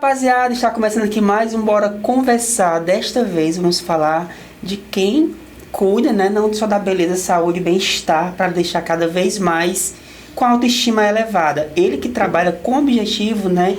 Rapaziada, está começando aqui mais um Bora Conversar. Desta vez vamos falar de quem cuida, né, não só da beleza, saúde e bem-estar, para deixar cada vez mais com a autoestima elevada. Ele que trabalha com o objetivo, né,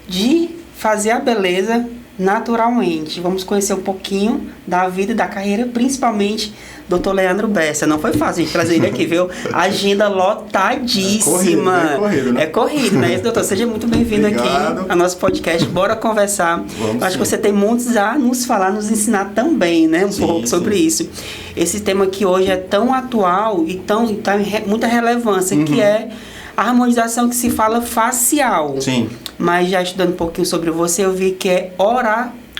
de fazer a beleza naturalmente. Vamos conhecer um pouquinho da vida e da carreira, principalmente Dr. Leandro Bessa. Não foi fácil a gente trazer ele aqui, viu? Agenda lotadíssima. É corrido, né? Doutor, seja muito bem-vindo aqui ao nosso podcast. Bora conversar. Acho que você tem muitos a nos falar, nos ensinar também, né? Um pouco sobre isso. Esse tema que hoje é tão atual e tá em muita relevância, que é a harmonização que se fala facial. Sim. Mas já estudando um pouquinho sobre você, eu vi que é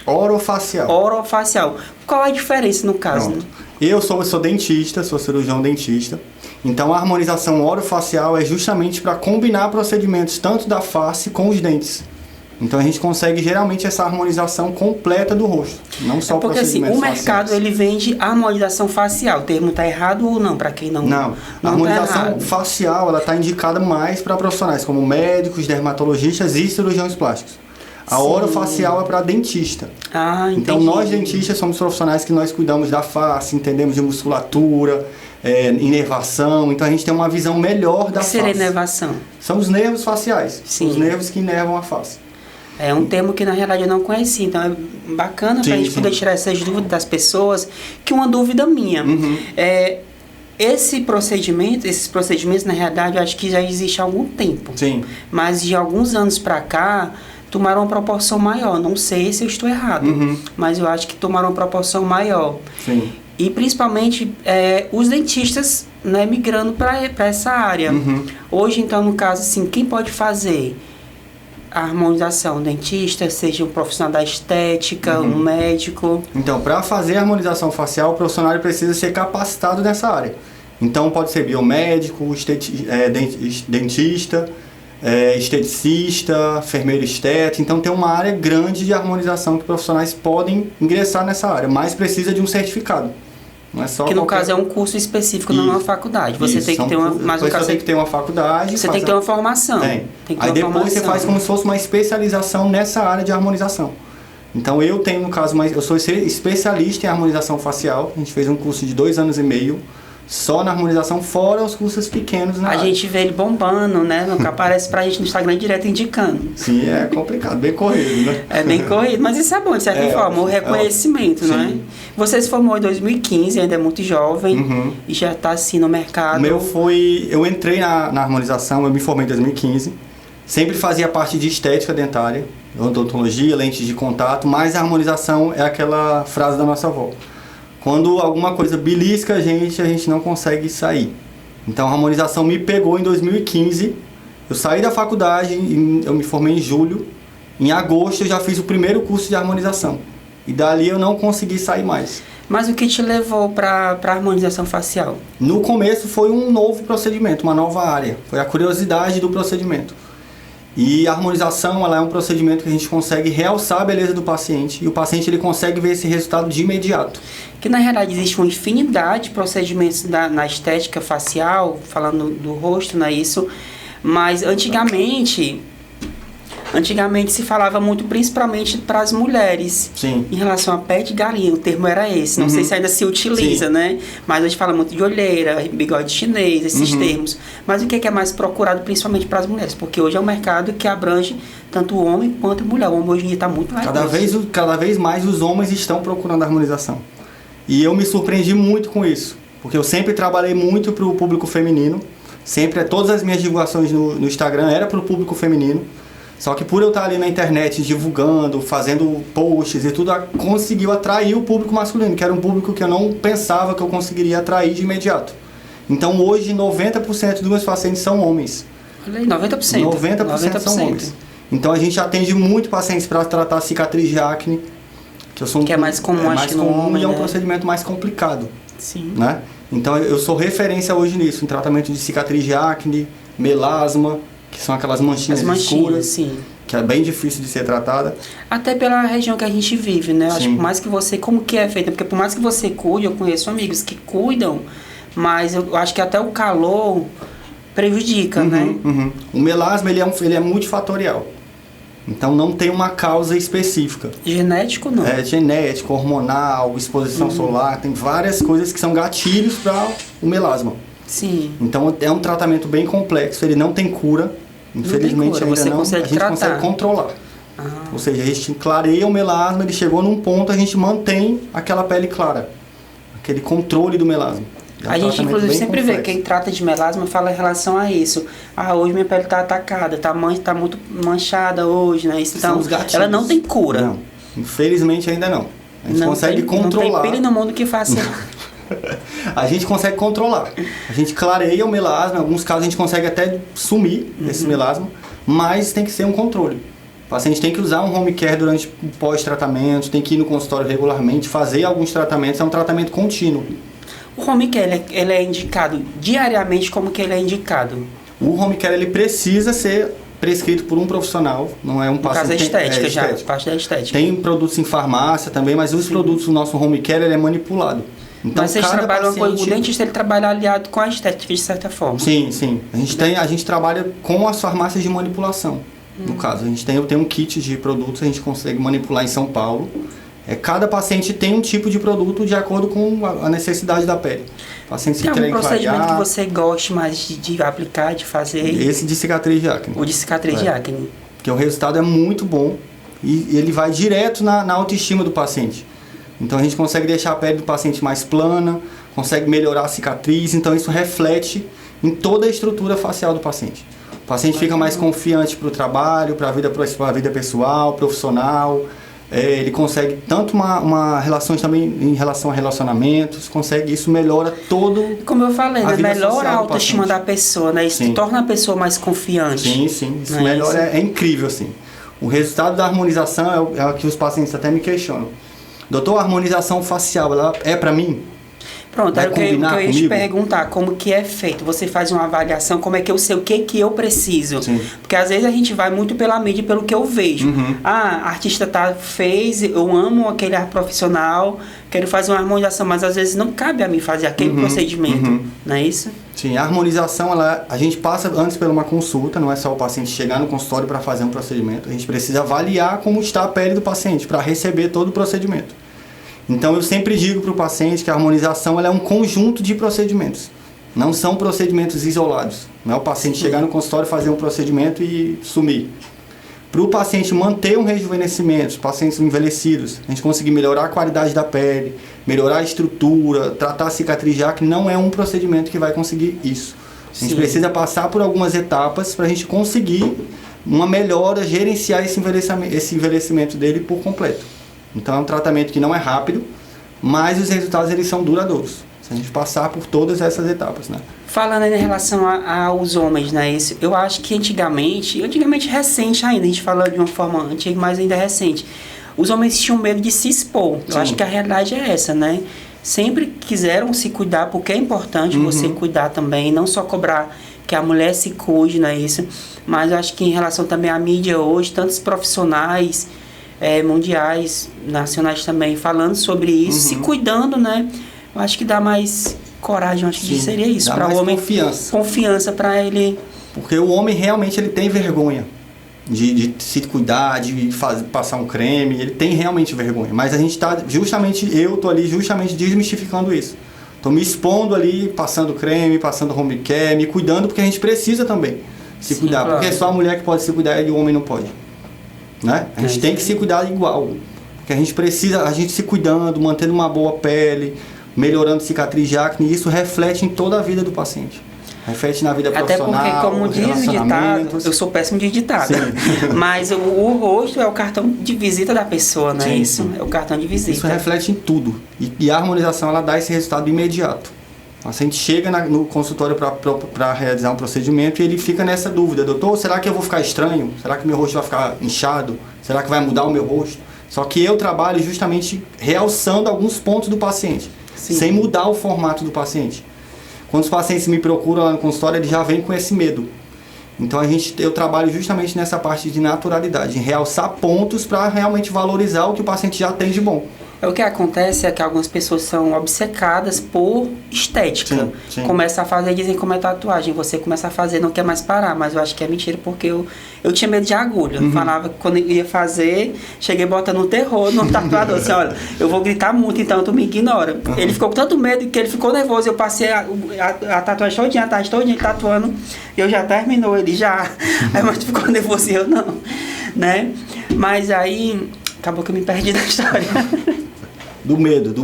orofacial. Orofacial. Qual a diferença no caso? Pronto. Eu sou dentista, sou cirurgião dentista. Então a harmonização orofacial é justamente para combinar procedimentos tanto da face com os dentes. Então a gente consegue geralmente essa harmonização completa do rosto, não só porque assim, o mercado faciais. Ele vende harmonização facial. O termo está errado ou não? Para quem não. Não, a harmonização facial ela está indicada mais para profissionais como médicos, dermatologistas e cirurgiões plásticos. A orofacial é para dentista. Ah, entendi. Então nós dentistas somos profissionais que nós cuidamos da face, entendemos de musculatura, inervação. Então a gente tem uma visão melhor da face. O que seria inervação? São os nervos faciais, Sim. Os nervos que inervam a face. É um termo que na realidade eu não conhecia, então é bacana para a gente poder tirar essas dúvidas das pessoas, que uma dúvida minha. Esses procedimentos na realidade eu acho que já existe há algum tempo. Sim. Mas de alguns anos para cá tomaram uma proporção maior. Não sei se eu estou errado, mas eu acho que tomaram uma proporção maior. Sim. E principalmente os dentistas, né, migrando para essa área. Hoje, então, no caso, assim, quem pode fazer a harmonização? O dentista, seja um profissional da estética, um médico? Então, para fazer a harmonização facial, o profissional precisa ser capacitado nessa área. Então, pode ser biomédico, dentista, esteticista, enfermeiro estético. Então, tem uma área grande de harmonização que profissionais podem ingressar nessa área, mas precisa de um certificado. Não é só que no caso é um curso específico, não é uma faculdade. Você tem que ter uma... Mas você tem que ter uma faculdade. Você tem que ter uma formação. Tem que ter Aí depois você faz como se fosse uma especialização nessa área de harmonização. Então eu tenho, no caso, eu sou especialista em harmonização facial. A gente fez um curso de 2 anos e meio só na harmonização, fora os cursos pequenos na área. A gente vê ele bombando, né? Nunca aparece pra gente no Instagram direto indicando. Sim, é complicado, bem corrido, né? É bem corrido, mas isso é bom, de certa forma, o reconhecimento, não é? Você se formou em 2015, ainda é muito jovem, e já está assim no mercado. Eu entrei na harmonização, eu me formei em 2015, sempre fazia parte de estética dentária, odontologia, lentes de contato, mas a harmonização é aquela frase da nossa avó. Quando alguma coisa belisca a gente não consegue sair. Então a harmonização me pegou em 2015. Eu saí da faculdade, eu me formei em julho. Em agosto eu já fiz o primeiro curso de harmonização. E dali eu não consegui sair mais. Mas o que te levou para a harmonização facial? No começo foi um novo procedimento, uma nova área. Foi a curiosidade do procedimento. E a harmonização ela é um procedimento que a gente consegue realçar a beleza do paciente. E o paciente ele consegue ver esse resultado de imediato. Que na realidade existe uma infinidade de procedimentos na estética facial, falando do rosto, não é isso? Mas antigamente se falava muito principalmente para as mulheres. Sim. Em relação a pé de galinha, o termo era esse. Não sei se ainda se utiliza, né? Mas a gente fala muito de olheira, bigode chinês, esses termos. Mas o que é mais procurado principalmente para as mulheres? Porque hoje é um mercado que abrange tanto o homem quanto a mulher. O homem hoje em dia está muito mais. Cada vez mais os homens estão procurando a harmonização. E eu me surpreendi muito com isso. Porque eu sempre trabalhei muito para o público feminino. Todas as minhas divulgações no Instagram eram para o público feminino. Só que por eu estar ali na internet divulgando, fazendo posts e tudo, conseguiu atrair o público masculino, que era um público que eu não pensava que eu conseguiria atrair de imediato. Então hoje 90% dos meus pacientes são homens. Olha aí, 90%. 90% são homens. Então a gente atende muito pacientes para tratar cicatriz de acne, que é mais comum, acho que no homem, e é um procedimento mais complicado. Sim. Né? Então eu sou referência hoje nisso, em tratamento de cicatriz de acne, melasma, que são aquelas manchinhas escuras, sim. Que é bem difícil de ser tratada. Até pela região que a gente vive, né? Eu acho que por mais que você... Como que é feita? Porque por mais que você cuide, eu conheço amigos que cuidam, mas eu acho que até o calor prejudica, né? O melasma, ele é multifatorial. Então não tem uma causa específica. Genético não? É genético, hormonal, exposição solar, tem várias coisas que são gatilhos para o melasma. Sim. Então é um tratamento bem complexo, ele não tem cura, infelizmente cura, ainda não, a gente consegue controlar. Ou seja, a gente clareia o melasma, ele chegou num ponto, a gente mantém aquela pele clara, aquele controle do melasma. A gente, inclusive, sempre vê quem trata de melasma fala em relação a isso. Hoje minha pele está atacada, tá muito manchada hoje, né? Então, ela não tem cura. Não, infelizmente ainda não. A gente consegue controlar. Não tem pele no mundo que faça. A gente consegue controlar. A gente clareia o melasma, em alguns casos a gente consegue até sumir esse melasma, mas tem que ser um controle. O paciente tem que usar um home care durante o pós-tratamento, tem que ir no consultório regularmente, fazer alguns tratamentos, é um tratamento contínuo. O home care, ele é indicado diariamente, como que ele é indicado? O home care, ele precisa ser prescrito por um profissional, não é um paciente... No caso da estética, já, parte da estética. Tem produtos em farmácia também, mas os produtos do nosso home care, ele é manipulado. Então, mas vocês trabalham com o dentista, ele trabalha aliado com a estética, de certa forma? Sim, sim. A gente trabalha com as farmácias de manipulação, no caso. A gente tem um kit de produtos, a gente consegue manipular em São Paulo. Cada paciente tem um tipo de produto de acordo com a necessidade da pele. Paciente tem algum procedimento que você goste mais de aplicar, de fazer? Esse de cicatriz de acne. O de cicatriz de acne. Porque o resultado é muito bom e ele vai direto na autoestima do paciente. Então a gente consegue deixar a pele do paciente mais plana, consegue melhorar a cicatriz, então isso reflete em toda a estrutura facial do paciente. O paciente fica mais confiante para o trabalho, para a vida pessoal, profissional. Ele consegue tanto uma relação também em relação a relacionamentos, isso melhora todo. Como eu falei, né? Melhora a autoestima da pessoa, né? Isso torna a pessoa mais confiante. Sim, sim. Isso melhora, é incrível, assim. O resultado da harmonização é o que os pacientes até me questionam. Doutor, a harmonização facial, ela é pra mim? Pronto, era o que eu ia te perguntar, como que é feito? Você faz uma avaliação, como é que eu sei o que eu preciso? Sim. Porque às vezes a gente vai muito pela mídia, pelo que eu vejo. A artista fez, eu amo aquele profissional, quero fazer uma harmonização, mas às vezes não cabe a mim fazer aquele procedimento, não é isso? Sim, a harmonização, a gente passa antes por uma consulta, não é só o paciente chegar no consultório para fazer um procedimento, a gente precisa avaliar como está a pele do paciente para receber todo o procedimento. Então eu sempre digo para o paciente que a harmonização ela é um conjunto de procedimentos, não são procedimentos isolados. Não é o paciente chegar no consultório, fazer um procedimento e sumir. Para o paciente manter um rejuvenescimento, os pacientes envelhecidos, a gente conseguir melhorar a qualidade da pele, melhorar a estrutura, tratar a cicatriz de acne, não é um procedimento que vai conseguir isso. A gente precisa passar por algumas etapas para a gente conseguir uma melhora, gerenciar esse envelhecimento dele por completo. Então é um tratamento que não é rápido, mas os resultados eles são duradouros. Se a gente passar por todas essas etapas, né? Falando em relação aos homens, né? Eu acho que antigamente recente ainda, a gente fala de uma forma antiga, mas ainda recente, os homens tinham medo de se expor. Eu acho que a realidade é essa, né? Sempre quiseram se cuidar, porque é importante você cuidar também, não só cobrar que a mulher se cuide, não é isso? Mas eu acho que em relação também à mídia hoje, tantos profissionais mundiais, nacionais também, falando sobre isso, se cuidando, né? Eu acho que dá mais coragem, eu acho que seria isso. Para o homem, confiança para ele. Porque o homem realmente ele tem vergonha de se cuidar, de passar um creme, ele tem realmente vergonha. Mas a gente está eu tô ali justamente desmistificando isso. Estou me expondo ali, passando creme, passando home care, me cuidando, porque a gente precisa também se cuidar. Claro. Porque é só a mulher que pode se cuidar e o homem não pode. Né? A gente tem que se cuidar igual. Porque a gente precisa, a gente se cuidando, mantendo uma boa pele, melhorando cicatriz de acne, isso reflete em toda a vida do paciente. Reflete na vida profissional, até porque, como diz o ditado, eu sou péssimo de ditado, mas o rosto é o cartão de visita da pessoa, não é isso? É o cartão de visita. Isso reflete em tudo. E a harmonização, ela dá esse resultado imediato. O paciente chega no consultório para realizar um procedimento e ele fica nessa dúvida: doutor, será que eu vou ficar estranho? Será que meu rosto vai ficar inchado? Será que vai mudar o meu rosto? Só que eu trabalho justamente realçando alguns pontos do paciente, sem mudar o formato do paciente. Quando os pacientes me procuram lá no consultório, eles já vêm com esse medo. Então eu trabalho justamente nessa parte de naturalidade, em realçar pontos para realmente valorizar o que o paciente já tem de bom. O que acontece é que algumas pessoas são obcecadas por estética. Sim, sim. Começa a fazer, dizem como é tatuagem. Você começa a fazer, não quer mais parar. Mas eu acho que é mentira, porque eu tinha medo de agulha. Falava que quando eu ia fazer, cheguei botando um terror no tatuador. Assim, olha, eu vou gritar muito, então tu me ignora. Ele ficou com tanto medo que ele ficou nervoso. Eu passei a tatuagem todinha, a tarde todinha tatuando. E eu já terminou, ele já. Aí, mas ficou nervoso e eu não. Né? Mas aí, acabou que eu me perdi da história. Do medo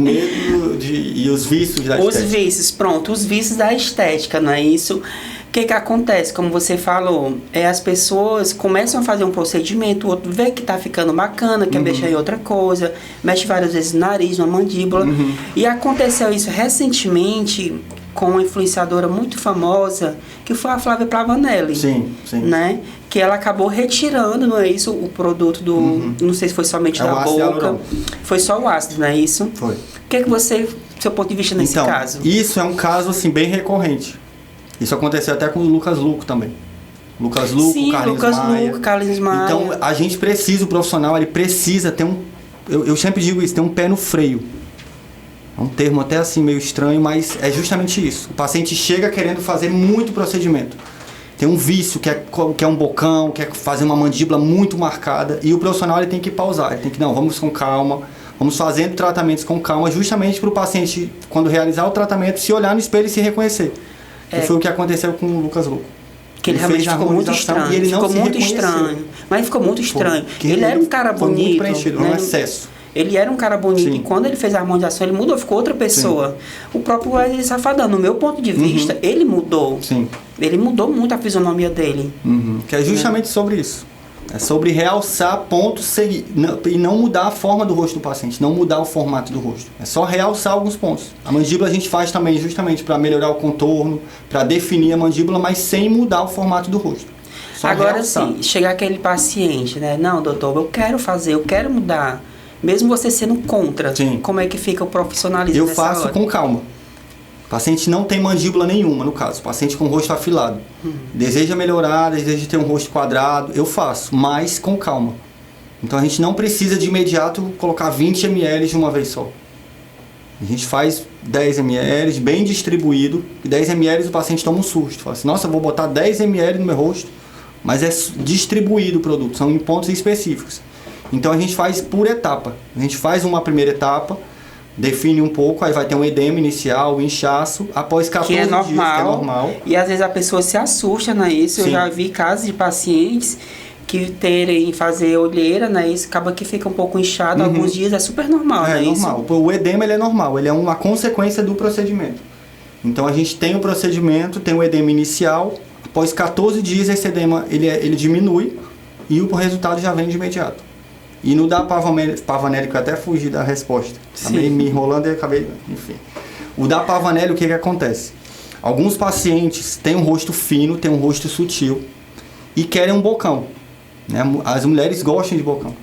e os vícios da estética. Os vícios, pronto, os vícios da estética, não é isso? O que acontece? Como você falou, as pessoas começam a fazer um procedimento, o outro vê que tá ficando bacana, quer mexer em outra coisa, mexe várias vezes no nariz, na mandíbula. E aconteceu isso recentemente com uma influenciadora muito famosa, que foi a Flávia Plavanelli. Sim. Né? Que ela acabou retirando, não é isso? O produto do... Não sei se foi somente da boca. Foi só o ácido, não é isso? Foi. O que você, seu ponto de vista nesse caso? Isso é um caso assim, bem recorrente. Isso aconteceu até com o Lucas Luco também. Lucas Luco, sim, Carlinhos Maia. Então, a gente precisa, o profissional, ele precisa ter um... Eu sempre digo isso, ter um pé no freio. É um termo até assim meio estranho, mas é justamente isso. O paciente chega querendo fazer muito procedimento. Tem um vício, quer um bocão, quer fazer uma mandíbula muito marcada. E o profissional ele tem que pausar, ele tem que, não, vamos com calma, vamos fazendo tratamentos com calma, justamente para o paciente, quando realizar o tratamento, se olhar no espelho e se reconhecer. Que foi o que aconteceu com o Lucas Luco. Que ele realmente ficou muito estranho. E ele não ficou se muito reconheceu. estranho. Mas ficou muito estranho. Porque ele era um cara bonito. Muito preenchido, né? um excesso. Ele era um cara bonito. Sim. E quando ele fez a harmonização, ele mudou, ficou outra pessoa. Sim. O próprio Wesley Safadão, no meu ponto de vista, ele mudou. Sim. Ele mudou muito a fisionomia dele. Que é justamente sobre isso. É sobre realçar pontos seguir, e não mudar a forma do rosto do paciente, não mudar o formato do rosto. É só realçar alguns pontos. A mandíbula a gente faz também justamente para melhorar o contorno, para definir a mandíbula, mas sem mudar o formato do rosto. Só agora realçar. sim, chegar aquele paciente, né? Não, doutor, eu quero fazer, eu quero mudar. Mesmo você sendo contra, sim. Como é que fica o profissionalismo? Eu faço hora? Com calma. O paciente não tem mandíbula nenhuma, no caso. O paciente com o rosto afilado. Deseja melhorar, deseja ter um rosto quadrado. Eu faço, mas com calma. Então a gente não precisa de imediato colocar 20 ml de uma vez só. A gente faz 10 ml, bem distribuído. E 10 ml o paciente toma um susto. Fala assim, nossa, eu vou botar 10 ml no meu rosto. Mas é distribuído o produto, são em pontos específicos. Então a gente faz por etapa. A gente faz uma primeira etapa, define um pouco, aí vai ter um edema inicial, um inchaço, após 14 dias, que é normal. E às vezes a pessoa se assusta, não é isso? Sim. Eu já vi casos de pacientes que terem fazer olheira, né? Isso acaba que fica um pouco inchado alguns dias, é super normal, é normal. Isso? O edema ele é normal, ele é uma consequência do procedimento. Então a gente tem o procedimento, tem o edema inicial, após 14 dias esse edema ele diminui e o resultado já vem de imediato. E no da Pavanelli, que eu até fugi da resposta. Acabei me enrolando e acabei... Enfim. O da Pavanelli, o que acontece? Alguns pacientes têm um rosto fino, têm um rosto sutil e querem um bocão. Né? As mulheres gostam de bocão.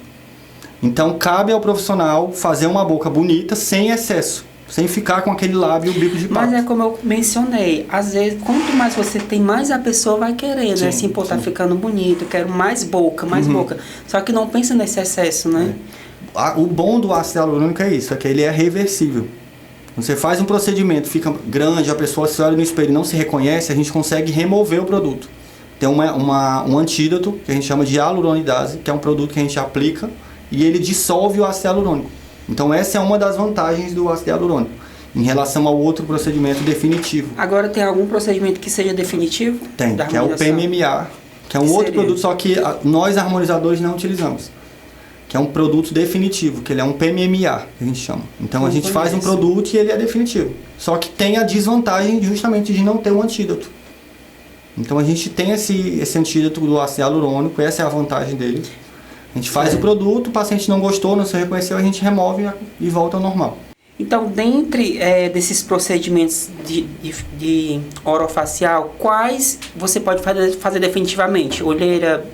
Então, cabe ao profissional fazer uma boca bonita, sem excesso. Sem ficar com aquele lábio e o bico de pato. Mas é como eu mencionei, às vezes, quanto mais você tem, mais a pessoa vai querer, né? Assim, pô, tá ficando bonito, quero mais boca, mais boca. Só que não pensa nesse excesso, né? O bom do ácido hialurônico é isso, é que ele é reversível. Você faz um procedimento, fica grande, a pessoa se olha no espelho e não se reconhece, a gente consegue remover o produto. Tem um antídoto, que a gente chama de hialuronidase, que é um produto que a gente aplica e ele dissolve o ácido hialurônico. Então essa é uma das vantagens do ácido hialurônico em relação ao outro procedimento definitivo. Agora tem algum procedimento que seja definitivo? Tem, que é o PMMA, que é um outro produto, só que nós harmonizadores não utilizamos. Que é um produto definitivo, que ele é um PMMA, que a gente chama. Então a gente faz um produto e ele é definitivo. Só que tem a desvantagem justamente de não ter um antídoto. Então a gente tem esse antídoto do ácido hialurônico, essa é a vantagem dele. A gente faz o produto, o paciente não gostou, não se reconheceu, a gente remove e volta ao normal. Então, dentre desses procedimentos de orofacial, quais você pode fazer definitivamente? Olheira,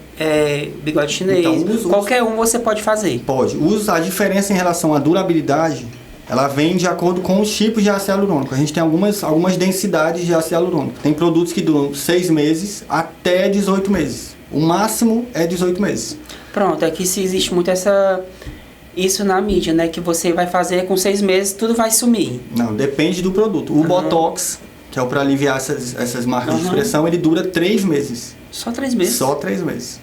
bigode chinês, então, qualquer um você pode fazer? Pode. A diferença em relação à durabilidade, ela vem de acordo com os tipos de ácido hialurônico. A gente tem algumas densidades de ácido hialurônico. Tem produtos que duram 6 meses até 18 meses. O máximo é 18 meses. Pronto, aqui se existe muito essa isso na mídia, né? Que você vai fazer com 6 meses, tudo vai sumir. Não, depende do produto. O Botox, que é o para aliviar essas marcas de expressão, ele dura 3 meses. Só 3 meses? Só 3 meses.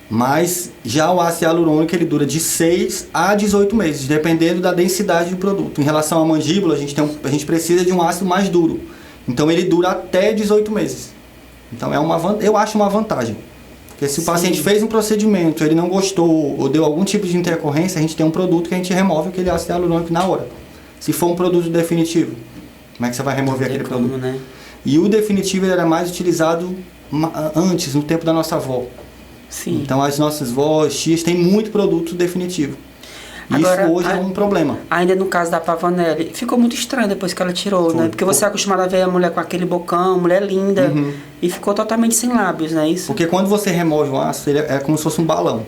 Mas já o ácido hialurônico, ele dura de 6 a 18 meses, dependendo da densidade do produto. Em relação à mandíbula, a gente precisa de um ácido mais duro. Então ele dura até 18 meses. Então eu acho uma vantagem. Porque se o paciente fez um procedimento, ele não gostou ou deu algum tipo de intercorrência, a gente tem um produto que a gente remove aquele ácido hialurônico na hora. Se for um produto definitivo, como é que você vai remover aquele produto? Né? E o definitivo ele era mais utilizado antes, no tempo da nossa avó. Sim. Então as nossas vós, tias, têm muito produto definitivo. Agora, isso hoje é um problema. Ainda no caso da Pavanelli, ficou muito estranho depois que ela tirou, né? Porque você é acostumado a ver a mulher com aquele bocão, mulher linda, e ficou totalmente sem lábios, não é isso? Porque quando você remove o ácido, ele é como se fosse um balão.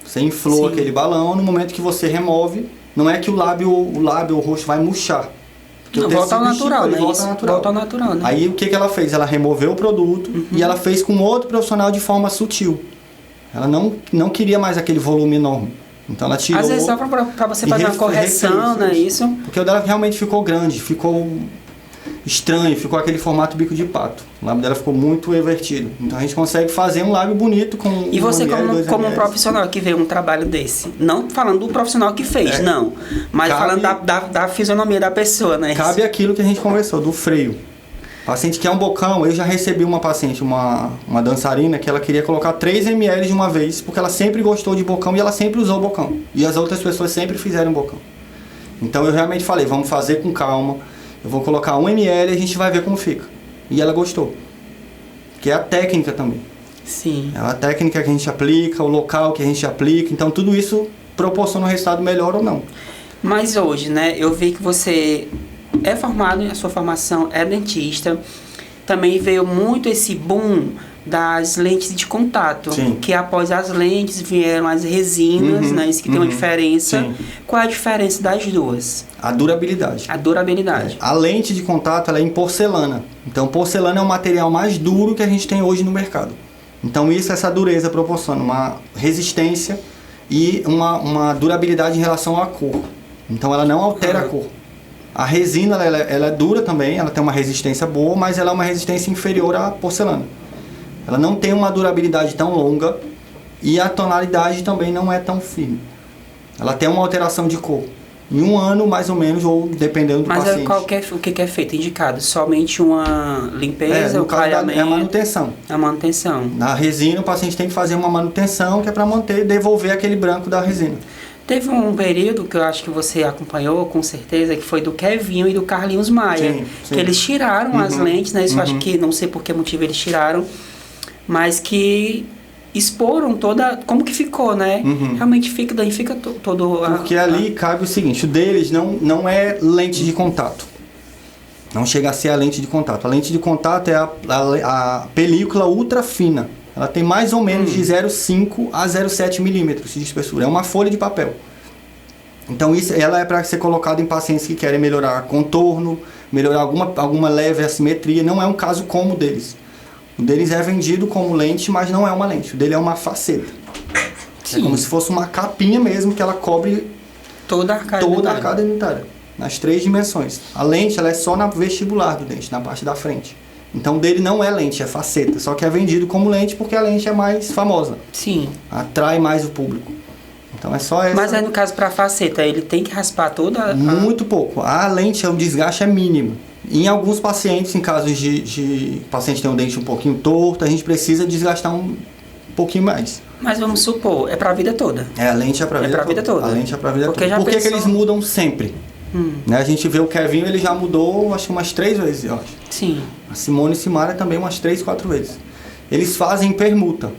Você inflou aquele balão, no momento que você remove, não é que o lábio ou o rosto vai murchar. Não, volta ao natural, né? Volta ao natural, né? Aí o que ela fez? Ela removeu o produto e ela fez com outro profissional de forma sutil. Ela não queria mais aquele volume enorme. Então ela tirou. Às vezes só pra você fazer uma correção, né? Isso. Porque o dela realmente ficou grande, ficou estranho, ficou aquele formato bico de pato. O lábio dela ficou muito evertido. Então a gente consegue fazer um lábio bonito com. E você, como um profissional que vê um trabalho desse, não falando do profissional que fez, não. Mas falando da fisionomia da pessoa, né? Cabe aquilo que a gente conversou, do freio. Paciente que é um bocão, eu já recebi uma paciente, uma dançarina, que ela queria colocar 3 ml de uma vez, porque ela sempre gostou de bocão e ela sempre usou bocão. E as outras pessoas sempre fizeram bocão. Então eu realmente falei, vamos fazer com calma, eu vou colocar 1 ml e a gente vai ver como fica. E ela gostou. Que é a técnica também. Sim. É a técnica que a gente aplica, o local que a gente aplica, então tudo isso proporciona um resultado melhor ou não. Mas hoje, né, eu vi que você é formado, a sua formação é dentista. Também veio muito esse boom das lentes de contato. Sim. Que após as lentes vieram as resinas, né? Isso que tem uma diferença. Sim. Qual é a diferença das duas? A durabilidade. A durabilidade. A lente de contato ela é em porcelana. Então porcelana é o material mais duro que a gente tem hoje no mercado. Então essa dureza proporciona uma resistência e uma durabilidade em relação à cor. Então ela não altera a cor. A resina ela é dura também, ela tem uma resistência boa, mas ela é uma resistência inferior à porcelana. Ela não tem uma durabilidade tão longa e a tonalidade também não é tão firme. Ela tem uma alteração de cor. Em 1 ano, mais ou menos, ou dependendo do paciente. Mas o que é feito? Indicado? Somente uma limpeza, no caso é a manutenção. A manutenção. Na resina, o paciente tem que fazer uma manutenção, que é para devolver aquele branco da resina. Teve um período que eu acho que você acompanhou, com certeza, que foi do Kevinho e do Carlinhos Maia. Sim. Que eles tiraram as lentes, né? Isso eu acho que, não sei por que motivo eles tiraram, mas que exporam toda... Como que ficou, né? Realmente fica todo... Porque ali cabe o seguinte, o deles não é lente de contato. Não chega a ser a lente de contato. A lente de contato é a película ultra fina. Ela tem mais ou menos de 0,5 a 0,7 milímetros de espessura. É uma folha de papel. Então ela é para ser colocada em pacientes que querem melhorar contorno, melhorar alguma leve assimetria. Não é um caso como o deles. O deles é vendido como lente, mas não é uma lente. O dele é uma faceta. Sim. É como se fosse uma capinha mesmo, que ela cobre toda a arcada dentária, nas 3 dimensões. A lente ela é só na vestibular do dente, na parte da frente. Então dele não é lente, é faceta. Só que é vendido como lente porque a lente é mais famosa. Sim. Atrai mais o público. Então é só essa. Mas aí no caso para faceta, ele tem que raspar toda? Muito pouco. A lente, o desgaste é mínimo. Em alguns pacientes, em casos de paciente tem um dente um pouquinho torto, a gente precisa desgastar um pouquinho mais. Mas vamos supor, é para a vida toda. A lente é para a vida toda. A lente é para a vida toda. Por que eles mudam sempre? Né? A gente vê o Kevinho, ele já mudou acho que umas 3 vezes, eu acho. Sim. A Simone e Simara também umas 3, 4 vezes. Eles fazem permuta,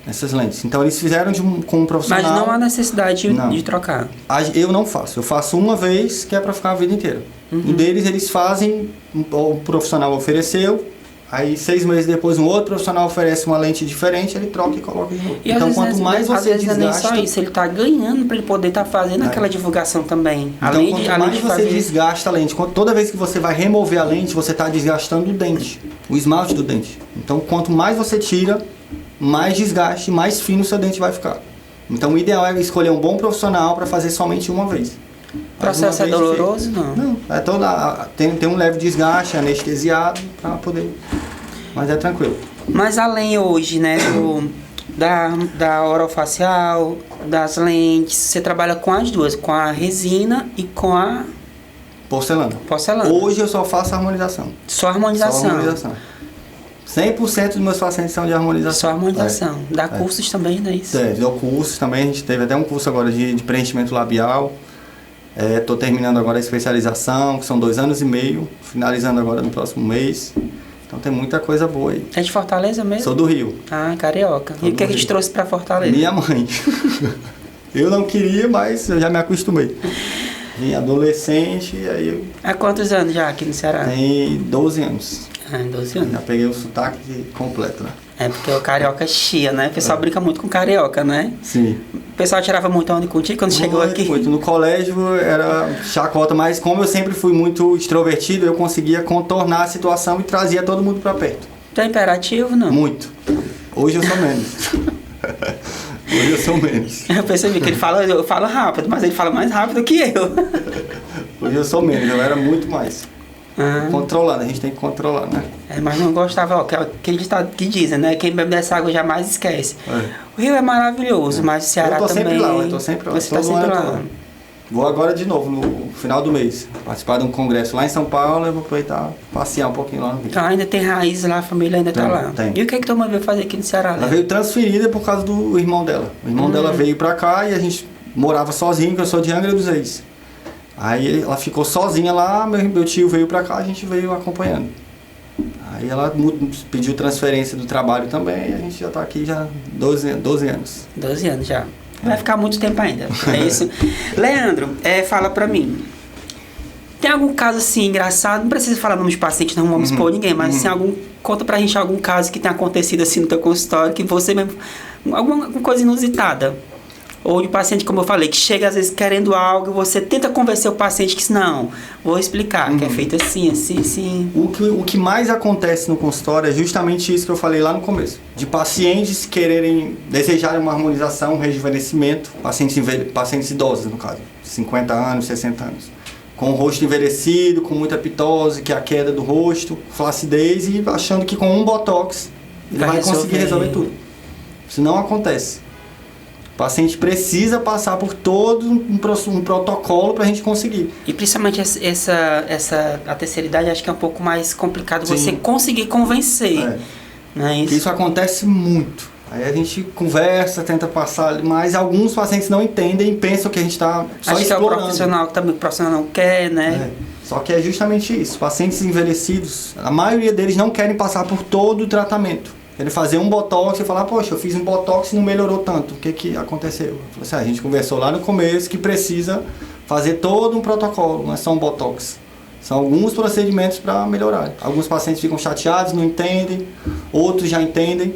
essas lentes. Então eles fizeram com um profissional... Mas não há necessidade de trocar. Eu não faço. Eu faço uma vez, que é para ficar a vida inteira. Um deles eles fazem, o profissional ofereceu, aí 6 meses depois um outro profissional oferece uma lente diferente, ele troca e coloca de novo. E então quanto mais você desgasta... Não é nem só isso, ele está ganhando para ele poder estar fazendo aquela divulgação também. Então quanto mais você desgasta a lente, toda vez que você vai remover a lente, você está desgastando o dente, o esmalte do dente. Então quanto mais você tira, mais desgaste, mais fino o seu dente vai ficar. Então o ideal é escolher um bom profissional para fazer somente uma vez. O processo é doloroso, não? Não, tem um leve desgaste, anestesiado, para poder... Mas é tranquilo. Mas além hoje, né, da orofacial, das lentes, você trabalha com as duas, com a resina e com a Porcelana. porcelana. Hoje eu só faço harmonização. Só harmonização. Só harmonização. 100% dos meus pacientes são de harmonização. Só harmonização. Dá cursos também, não é isso? Dou cursos também. A gente teve até um curso agora de preenchimento labial. Estou terminando agora a especialização, que são 2 anos e meio. Finalizando agora no próximo mês. Então tem muita coisa boa aí. É de Fortaleza mesmo? Sou do Rio. Ah, carioca. E o que te trouxe pra Fortaleza? Minha mãe. Eu não queria, mas eu já me acostumei. Vim adolescente e aí eu... Há quantos anos já aqui no Ceará? Tem 12 anos. Ah, 12 anos. Já peguei o sotaque completo, né? É porque o carioca chia, né? O pessoal brinca muito com carioca, né? Sim. O pessoal tirava muito onda contigo quando chegou aqui? Muito. No colégio era chacota, mas como eu sempre fui muito extrovertido, eu conseguia contornar a situação e trazia todo mundo pra perto. Tu é imperativo, não? Muito. Hoje eu sou menos. Hoje eu sou menos. Eu percebi que eu falo rápido, mas ele fala mais rápido que eu. Hoje eu sou menos, eu era muito mais. Controlando, a gente tem que controlar, né? Mas não gostava, ó, aquele ditado que dizem, né? Quem bebe dessa água jamais esquece. É. O Rio é maravilhoso, mas o Ceará eu tô também... sempre lá, eu tô sempre lá. Você tá sempre lá. Vou agora de novo, no final do mês, participar de um congresso lá em São Paulo, eu vou aproveitar, passear um pouquinho lá no Rio. Então ainda tem raiz lá, a família ainda tá lá. Tem. E o que tua mãe veio fazer aqui no Ceará? Ela veio transferida por causa do irmão dela. O irmão dela veio pra cá e a gente morava sozinho, que eu sou de Angra dos Reis. Aí ela ficou sozinha lá, meu tio veio pra cá, a gente veio acompanhando. Aí ela pediu transferência do trabalho também e a gente já tá aqui já 12 anos. 12 anos já. Vai ficar muito tempo ainda, é isso. Leandro, fala pra mim. Tem algum caso assim engraçado? Não precisa falar nome de paciente, não vamos expor ninguém, mas assim, conta pra gente algum caso que tenha acontecido assim no teu consultório, que você mesmo... Alguma coisa inusitada. Ou de paciente, como eu falei, que chega às vezes querendo algo e você tenta convencer o paciente que não, vou explicar, que é feito assim, assim, assim. O que mais acontece no consultório é justamente isso que eu falei lá no começo. De pacientes desejarem uma harmonização, um rejuvenescimento, pacientes idosos no caso, 50 anos, 60 anos. Com o rosto envelhecido, com muita pitose, que é a queda do rosto, flacidez e achando que com um botox ele vai conseguir resolver tudo. Isso não acontece. O paciente precisa passar por todo um protocolo para a gente conseguir. E principalmente a terceira idade, acho que é um pouco mais complicado você conseguir convencer. Não é isso? Isso acontece muito. Aí a gente conversa, tenta passar, mas alguns pacientes não entendem e pensam que a gente está só acho explorando. Que é o profissional que também o profissional não quer, né? Só que é justamente isso. Pacientes envelhecidos, a maioria deles não querem passar por todo o tratamento. Ele fazer um botox e falar, poxa, eu fiz um botox e não melhorou tanto. O que aconteceu? Eu falei assim, a gente conversou lá no começo que precisa fazer todo um protocolo, não é só um botox. São alguns procedimentos para melhorar. Alguns pacientes ficam chateados, não entendem, outros já entendem.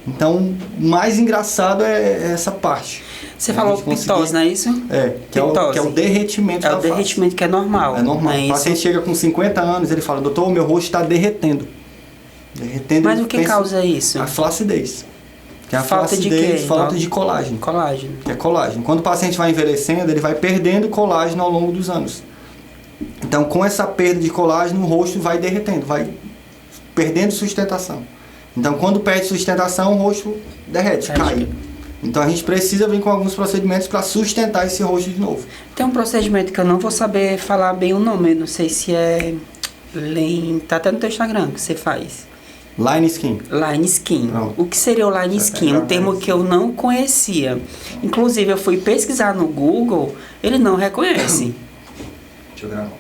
Então, o mais engraçado é essa parte. Você falou pitose, não é isso? Que é o derretimento da face. É o derretimento que é normal. É normal. O paciente chega com 50 anos, ele fala, doutor, meu rosto está derretendo. Mas o que causa isso? A flacidez. Que é a falta de quê? Falta de colágeno. Colágeno. Que é colágeno. Quando o paciente vai envelhecendo, ele vai perdendo colágeno ao longo dos anos. Então, com essa perda de colágeno, o rosto vai derretendo, vai perdendo sustentação. Então, quando perde sustentação, o rosto derrete, cai. Então, a gente precisa vir com alguns procedimentos para sustentar esse rosto de novo. Tem um procedimento que eu não vou saber falar bem o nome, não sei se é... Tá até no teu Instagram que você faz. Line Skin. Line Skin. Pronto. O que seria o Line Skin? Um termo que eu não conhecia. Inclusive, eu fui pesquisar no Google, ele não reconhece. Deixa eu gravar.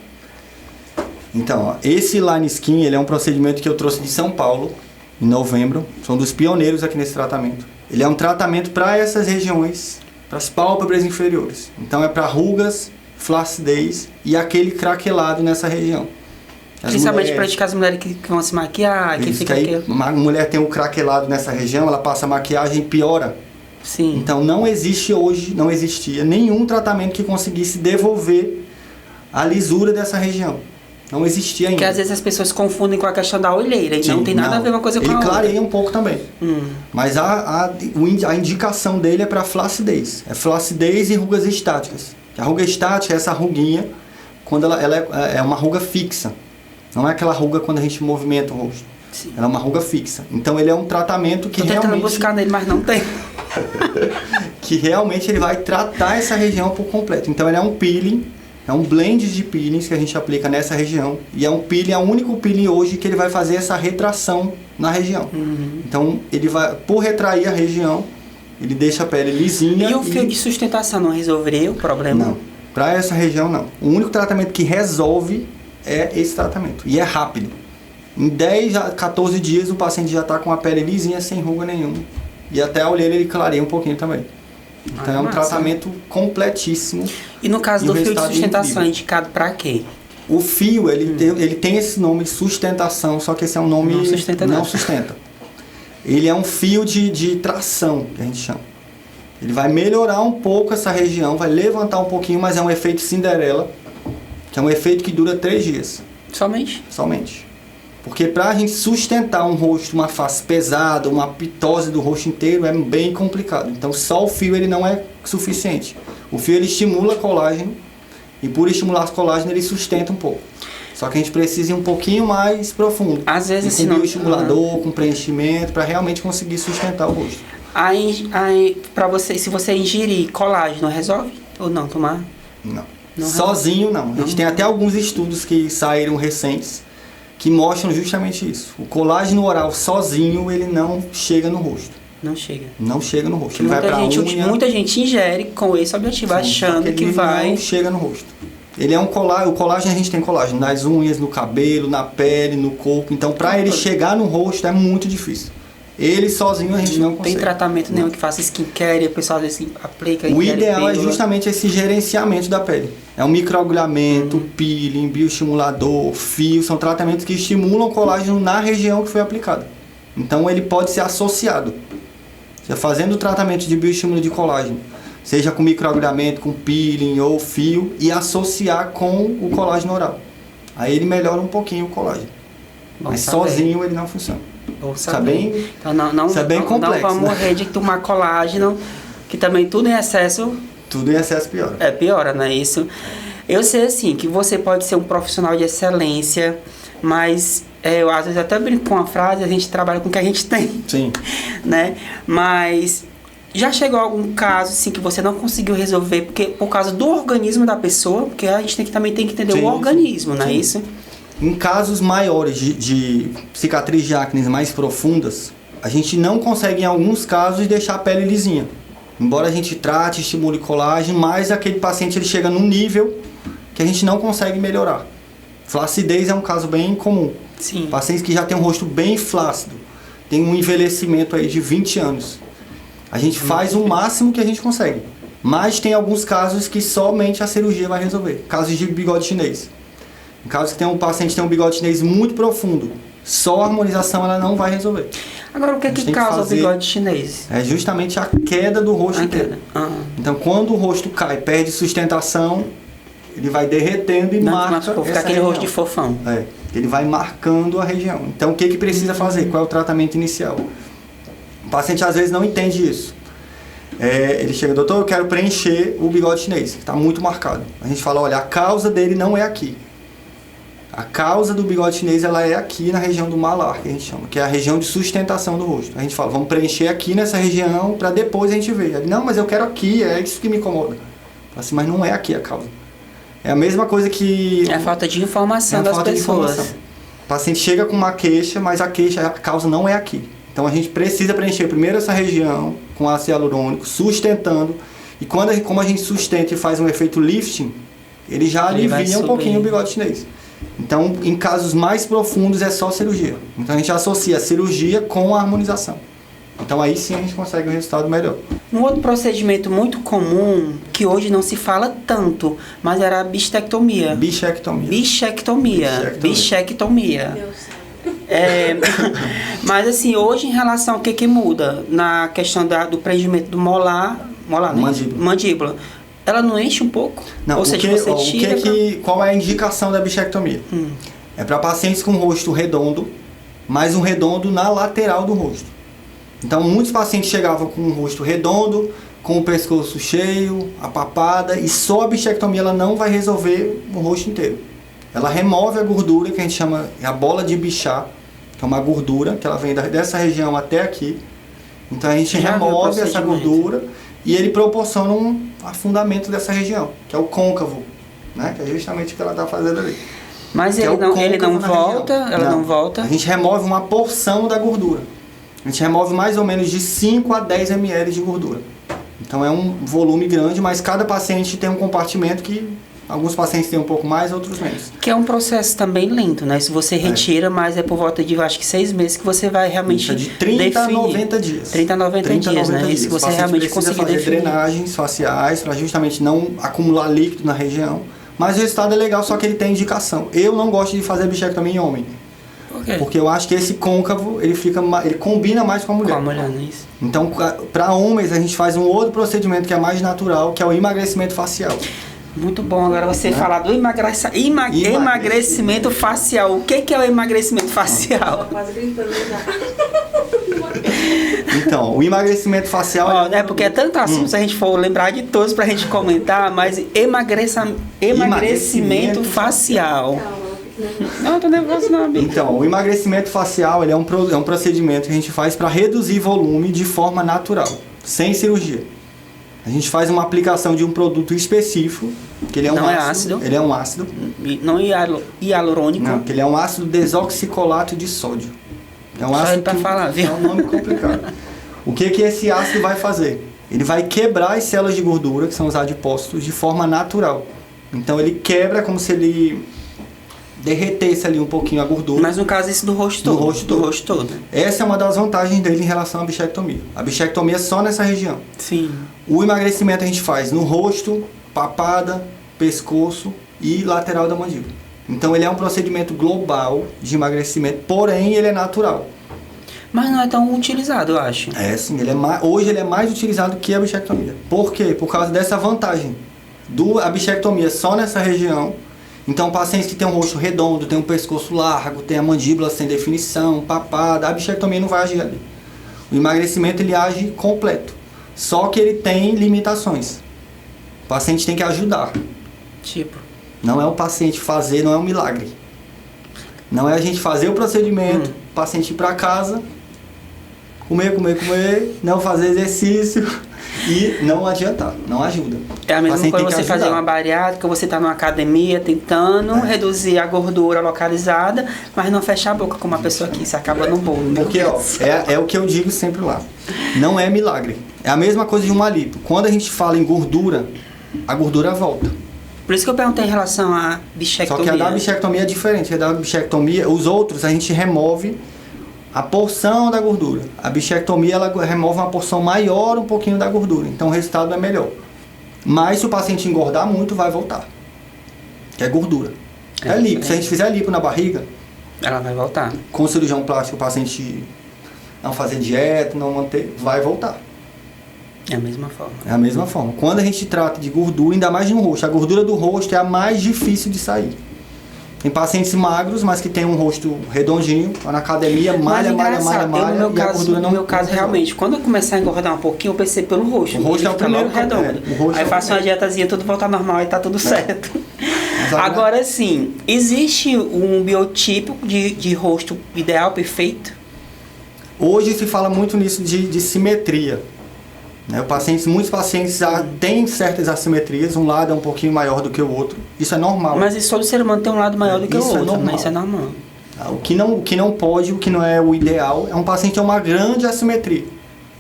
Então, ó, esse Line Skin, ele é um procedimento que eu trouxe de São Paulo, em novembro. São dos pioneiros aqui nesse tratamento. Ele é um tratamento para essas regiões, para as pálpebras inferiores. Então, é para rugas, flacidez e aquele craquelado nessa região. Principalmente para as mulheres que vão se maquiar, que fica aí, uma mulher tem um craquelado nessa região, ela passa maquiagem e piora. Sim. Então não existe hoje, não existia nenhum tratamento que conseguisse devolver a lisura dessa região. Não existia ainda. Porque às vezes as pessoas confundem com a questão da olheira, e Sim, não tem nada a ver uma coisa com a outra. Ele outra. clareia um pouco também. Mas a indicação dele é para flacidez. É flacidez e rugas estáticas. A ruga estática é essa ruguinha, quando ela é uma ruga fixa. Não é aquela ruga quando a gente movimenta o rosto. Sim. Ela é uma ruga fixa. Então ele é um tratamento que Tô tentando realmente... buscar nele, mas não tem. que realmente ele vai tratar essa região por completo. Então ele é um peeling, é um blend de peelings que a gente aplica nessa região. E é um peeling, é o único peeling hoje que ele vai fazer essa retração na região. Então ele vai, por retrair a região, ele deixa a pele lisinha. E o fio de sustentação não resolveria o problema? Não, para essa região não. O único tratamento que resolve é esse tratamento. E é rápido. Em 10 a 14 dias o paciente já está com a pele lisinha, sem ruga nenhuma. E até a olheira ele clareia um pouquinho também. Então é um tratamento completíssimo. E no caso do fio de resultado sustentação, é incrível. indicado para quê? O fio, ele tem esse nome de sustentação, só que esse é um nome... Não sustenta não nada. sustenta. Ele é um fio de tração, que a gente chama. Ele vai melhorar um pouco essa região, vai levantar um pouquinho, mas é um efeito Cinderela, que é um efeito que dura 3 dias. Somente. Porque para a gente sustentar um rosto, uma face pesada, uma pitose do rosto inteiro, é bem complicado. Então só o fio ele não é suficiente. O fio ele estimula colágeno, e por estimular colágeno ele sustenta um pouco. Só que a gente precisa ir um pouquinho mais profundo. Às vezes, com bioestimulador, com preenchimento, para realmente conseguir sustentar o rosto. Aí para você, se você ingerir colágeno, resolve? Ou não, tomar? Não. Não Sozinho não. A gente tem até alguns estudos que saíram recentes que mostram justamente isso. O colágeno oral sozinho, ele não chega no rosto. Não chega. Não chega no rosto. Ele vai pra unha. Muita gente ingere com esse objetivo, achando que ele vai... não chega no rosto. Ele é um colágeno, o colágeno a gente tem colágeno nas unhas, no cabelo, na pele, no corpo. Então, para ele chegar no rosto é muito difícil. Ele sozinho a gente não consegue. Tem tratamento nenhum que faça skincare e o pessoal às vezes aplica. O ideal é justamente esse gerenciamento da pele. É um microagulhamento, peeling, bioestimulador, fio. São tratamentos que estimulam o colágeno na região que foi aplicada. Então ele pode ser associado. Você fazendo o tratamento de bioestímulo de colágeno, seja com microagulhamento, com peeling ou fio, e associar com o colágeno oral. Aí ele melhora um pouquinho o colágeno. Mas sozinho ele não funciona. Isso é bem, então não complexo, vamos morrer de tomar colágeno, que também tudo em excesso... Tudo em excesso piora. Piora, não é isso? Eu sei, assim, que você pode ser um profissional de excelência, mas eu às vezes até brinco com a frase, a gente trabalha com o que a gente tem. Sim. Né? Mas já chegou algum caso, assim, que você não conseguiu resolver por causa do organismo da pessoa? Porque a gente também tem que entender o organismo, não é isso? Em casos maiores de cicatriz de acne mais profundas, a gente não consegue, em alguns casos, deixar a pele lisinha. Embora a gente trate, estimule colágeno, mas aquele paciente ele chega num nível que a gente não consegue melhorar. Flacidez é um caso bem comum. Sim. Pacientes que já têm um rosto bem flácido, tem um envelhecimento aí de 20 anos. A gente faz o máximo que a gente consegue. Mas tem alguns casos que somente a cirurgia vai resolver. Casos de bigode chinês. Em caso que um paciente tem um bigode chinês muito profundo, só a harmonização ela não vai resolver. Agora, o que causa o bigode chinês? É justamente a queda do rosto inteiro. Então, quando o rosto cai, perde sustentação, ele vai derretendo e marca fica aquele rosto de fofão. Ele vai marcando a região. Então, o que precisa fazer? Qual é o tratamento inicial? O paciente às vezes não entende isso. Ele chega, doutor, eu quero preencher o bigode chinês, que está muito marcado. A gente fala, olha, a causa dele não é aqui. A causa do bigode chinês ela é aqui na região do malar, que a gente chama, que é a região de sustentação do rosto. A gente fala, vamos preencher aqui nessa região para depois a gente ver. Ele, não, mas eu quero aqui, é isso que me incomoda. Assim, mas não é aqui a causa. É a mesma coisa que... É a falta de informação das pessoas. O paciente chega com uma queixa, mas a causa não é aqui. Então a gente precisa preencher primeiro essa região com ácido hialurônico, sustentando. E como a gente sustenta e faz um efeito lifting, ele já alivia um pouquinho o bigode chinês. Então, em casos mais profundos é só cirurgia. Então a gente associa a cirurgia com a harmonização. Então aí sim a gente consegue um resultado melhor. Um outro procedimento muito comum, que hoje não se fala tanto, mas era a bichectomia. Bichectomia. Mas assim, hoje em relação ao que muda? Na questão do preenchimento do molar, né? Mandíbula. Ela não enche um pouco? Não, ou seja, você tira... qual é a indicação da bichectomia? É para pacientes com rosto redondo, mas um redondo na lateral do rosto. Então, muitos pacientes chegavam com o rosto redondo, com o pescoço cheio, a papada, e só a bichectomia ela não vai resolver o rosto inteiro. Ela remove a gordura, que a gente chama a bola de Bichat, que é uma gordura, que ela vem dessa região até aqui. Então, a gente remove essa gordura e ele proporciona um afundamento dessa região, que é o côncavo, né? Que é justamente o que ela está fazendo ali. Mas ele não volta, ela não volta? A gente remove uma porção da gordura. A gente remove mais ou menos de 5 a 10 ml de gordura. Então é um volume grande, mas cada paciente tem um compartimento que alguns pacientes têm um pouco mais, outros menos. Que é um processo também lento, né? Se você retira, mas é por volta de, acho que 6 meses que você vai realmente isso é de 30 a 90 dias. 30 a 90 dias, né? E se você realmente conseguir fazer definir. drenagens faciais para justamente não acumular líquido na região. Mas o resultado é legal, só que ele tem indicação. Eu não gosto de fazer bichectomia em homem. Okay. Porque eu acho que esse côncavo, ele combina mais com a mulher. Com a mulher, não é isso? Então, para homens, a gente faz um outro procedimento que é mais natural, que é o emagrecimento facial. Muito bom. Agora você falar do emagrecimento facial. O que é o emagrecimento facial? Quase gritando já. Então, o emagrecimento facial... porque é tanto assunto, se a gente for lembrar de todos pra gente comentar, mas emagrecimento facial. Não, tô nervoso não, amigo. Então, o emagrecimento facial ele é um procedimento que a gente faz para reduzir volume de forma natural, sem cirurgia. A gente faz uma aplicação de um produto específico, que ele é um ácido. Ele é um ácido. Não hialurônico. Não, que ele é um ácido desoxicolato de sódio. É um ácido pra falar, viu? É um nome complicado. O que esse ácido vai fazer? Ele vai quebrar as células de gordura, que são os adipócitos, de forma natural. Então ele quebra como se ele derretesse ali um pouquinho a gordura. Mas no caso isso do rosto todo. Do rosto todo. Essa é uma das vantagens dele em relação à bichectomia. A bichectomia é só nessa região. Sim. O emagrecimento a gente faz no rosto, papada, pescoço e lateral da mandíbula. Então ele é um procedimento global de emagrecimento, porém ele é natural. Mas não é tão utilizado, eu acho. É sim, hoje ele é mais utilizado que a bichectomia. Por quê? Por causa dessa vantagem. A bichectomia só nessa região. Então pacientes que têm um rosto redondo, tem um pescoço largo, tem a mandíbula sem definição, papada, a bichectomia não vai agir ali. O emagrecimento ele age completo. Só que ele tem limitações. O paciente tem que ajudar. Tipo? Não é o paciente fazer, não é um milagre. Não é a gente fazer o procedimento, o paciente ir para casa, comer, não fazer exercício e não adiantar, não ajuda. É a mesma coisa você fazer uma bariátrica, você tá numa academia tentando reduzir a gordura localizada, mas não fechar a boca como uma pessoa aqui, se acaba no bolo. Porque é o que eu digo sempre lá. Não é milagre. É a mesma coisa de uma lipo. Quando a gente fala em gordura, a gordura volta. Por isso que eu perguntei em relação à bichectomia. Só que a da bichectomia é diferente. A da bichectomia, os outros a gente remove a porção da gordura. A bichectomia ela remove uma porção maior um pouquinho da gordura. Então o resultado é melhor. Mas se o paciente engordar muito, vai voltar. Que é gordura. É lipo. Se a gente fizer lipo na barriga, ela vai voltar. Com o cirurgião plástico, o paciente não fazer dieta, não manter, vai voltar. É a mesma forma. É a mesma forma. Quando a gente trata de gordura, ainda mais no rosto, a gordura do rosto é a mais difícil de sair. Tem pacientes magros, mas que tem um rosto redondinho, na academia, malha, no meu caso, realmente, quando eu começar a engordar um pouquinho, eu percebo pelo rosto. O rosto é o primeiro redondo. Aí eu faço uma dietazinha, tudo volta normal e tá tudo certo. Agora sim, existe um biotipo de rosto ideal, perfeito? Hoje se fala muito nisso de simetria. Muitos pacientes têm certas assimetrias, um lado é um pouquinho maior do que o outro, isso é normal. Mas isso todo ser humano tem um lado maior do que o outro, né? Isso é normal. O que não pode, o que não é o ideal, é um paciente ter uma grande assimetria.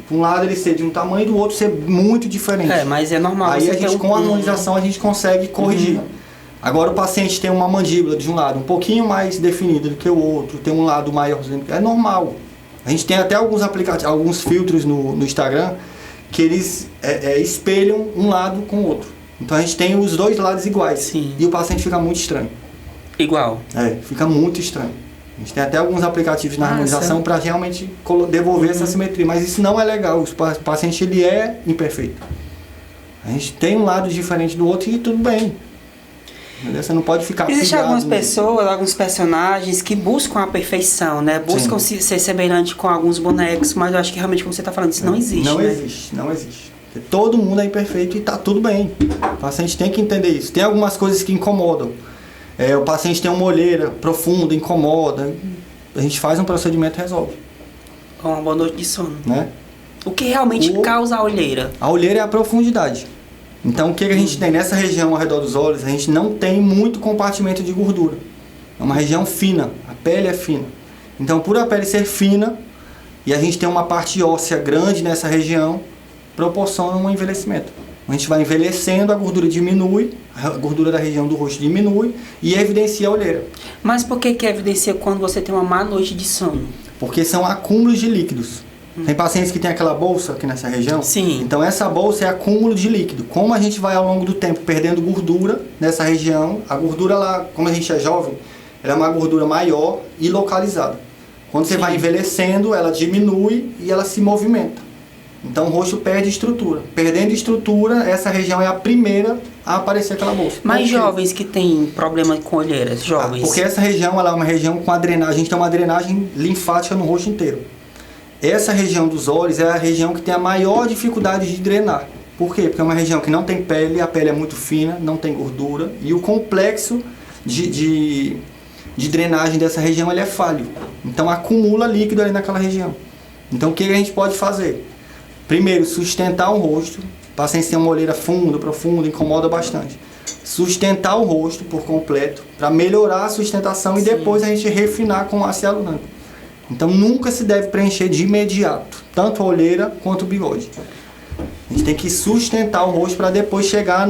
Um lado ele ser de um tamanho, do outro ser muito diferente. Mas é normal. Aí a gente, com a harmonização, a gente consegue corrigir. Agora o paciente tem uma mandíbula de um lado um pouquinho mais definida do que o outro, tem um lado maior, é normal. A gente tem até alguns aplicativos, alguns filtros no Instagram, que eles espelham um lado com o outro. Então a gente tem os dois lados iguais. Sim. E o paciente fica muito estranho. Igual? Fica muito estranho. A gente tem até alguns aplicativos na harmonização para realmente devolver essa simetria. Mas isso não é legal. O paciente ele é imperfeito. A A gente tem um lado diferente do outro e tudo bem. Entendeu? Você não pode ficar... Existem algumas pessoas, alguns personagens que buscam a perfeição, né? Buscam ser semelhante com alguns bonecos, mas eu acho que realmente, como você está falando, isso não existe, Não né? Não existe. Porque todo mundo é imperfeito e tá tudo bem. O paciente tem que entender isso. Tem algumas coisas que incomodam. O paciente tem uma olheira profunda, incomoda. A gente faz um procedimento e resolve. Com uma boa noite de sono. Né? O que realmente causa a olheira? A olheira é a profundidade. Então, o que a gente tem nessa região ao redor dos olhos? A gente não tem muito compartimento de gordura. É uma região fina. A pele é fina. Então, por a pele ser fina e a gente tem uma parte óssea grande nessa região, proporciona um envelhecimento. A gente vai envelhecendo, a gordura diminui, a gordura da região do rosto diminui e evidencia a olheira. Mas por que evidencia quando você tem uma má noite de sono? Porque são acúmulos de líquidos. Tem pacientes que tem aquela bolsa aqui nessa região? Sim. Então essa bolsa é acúmulo de líquido. Como a gente vai ao longo do tempo perdendo gordura nessa região, a gordura lá, como a gente é jovem, ela é uma gordura maior e localizada. Quando você vai envelhecendo, ela diminui e ela se movimenta. Então o rosto perde estrutura. Perdendo estrutura, essa região é a primeira a aparecer aquela bolsa. Mas jovens que têm problema com olheiras, jovens? Porque essa região ela é uma região com a drenagem, a gente tem uma drenagem linfática no rosto inteiro. Essa região dos olhos é a região que tem a maior dificuldade de drenar. Por quê? Porque é uma região que não tem pele, a pele é muito fina, não tem gordura e o complexo de drenagem dessa região ele é falho. Então acumula líquido ali naquela região. Então o que a gente pode fazer? Primeiro, sustentar o rosto. O paciente tem uma olheira funda, profunda, incomoda bastante. Sustentar o rosto por completo para melhorar a sustentação e depois a gente refinar com ácido hialurônico. Então nunca se deve preencher de imediato, tanto a olheira quanto o bigode. A gente tem que sustentar o rosto para depois chegar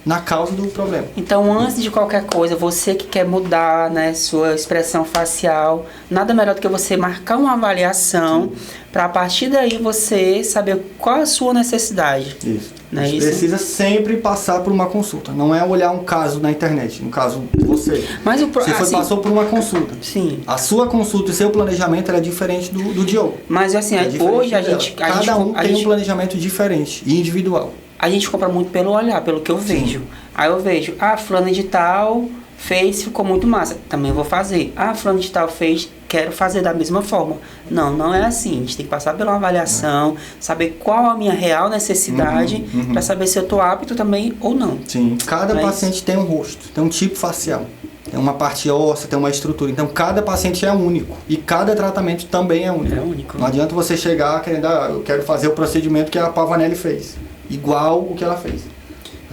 na causa do problema. Então, antes de qualquer coisa, você que quer mudar, né, sua expressão facial, nada melhor do que você marcar uma avaliação para a partir daí você saber qual é a sua necessidade. Isso. Não é A gente isso? precisa sempre passar por uma consulta. Não é olhar um caso na internet, no caso você. Mas Passou por uma consulta. Sim. A sua consulta e seu planejamento é diferente do Diogo. Mas assim, hoje a gente... Cada um tem um planejamento diferente e individual. A gente compra muito pelo olhar, pelo que eu vejo. Aí eu vejo, fulano de tal fez, ficou muito massa. Também vou fazer. Fulano de tal fez, quero fazer da mesma forma. Não é assim. A gente tem que passar pela avaliação, saber qual a minha real necessidade, para saber se eu estou apto também ou não. Sim, cada paciente tem um rosto, tem um tipo facial. Tem uma parte óssea, tem uma estrutura. Então, cada paciente é único. E cada tratamento também é único. É único. Não adianta você chegar querendo, eu quero fazer o procedimento que a Pavanelli fez. Igual o que ela fez.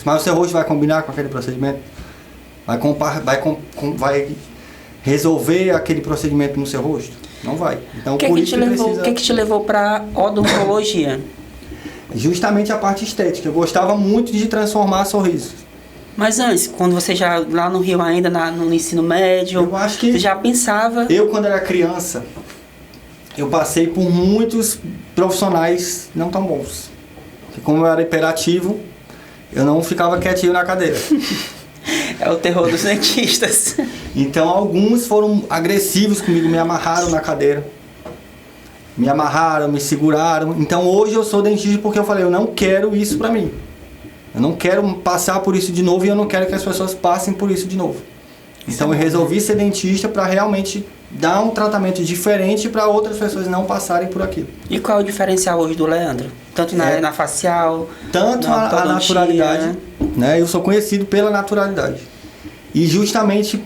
Mas o seu rosto vai combinar com aquele procedimento? Vai resolver aquele procedimento no seu rosto? Não vai. Então, O que te levou para odontologia? Justamente a parte estética. Eu gostava muito de transformar sorrisos. Mas antes, quando você já, lá no Rio ainda, no ensino médio, eu acho que você já pensava... Eu, quando era criança, eu passei por muitos profissionais não tão bons. Porque como eu era hiperativo, eu não ficava quietinho na cadeira. É o terror dos dentistas. Então, alguns foram agressivos comigo, me amarraram na cadeira. Me amarraram, me seguraram. Então, hoje eu sou dentista porque eu falei, eu não quero isso pra mim. Eu não quero passar por isso de novo e eu não quero que as pessoas passem por isso de novo. Então eu resolvi ser dentista para realmente dar um tratamento diferente para outras pessoas não passarem por aquilo. E qual é o diferencial hoje do Leandro? Tanto na facial, tanto a naturalidade, né? Eu sou conhecido pela naturalidade. E justamente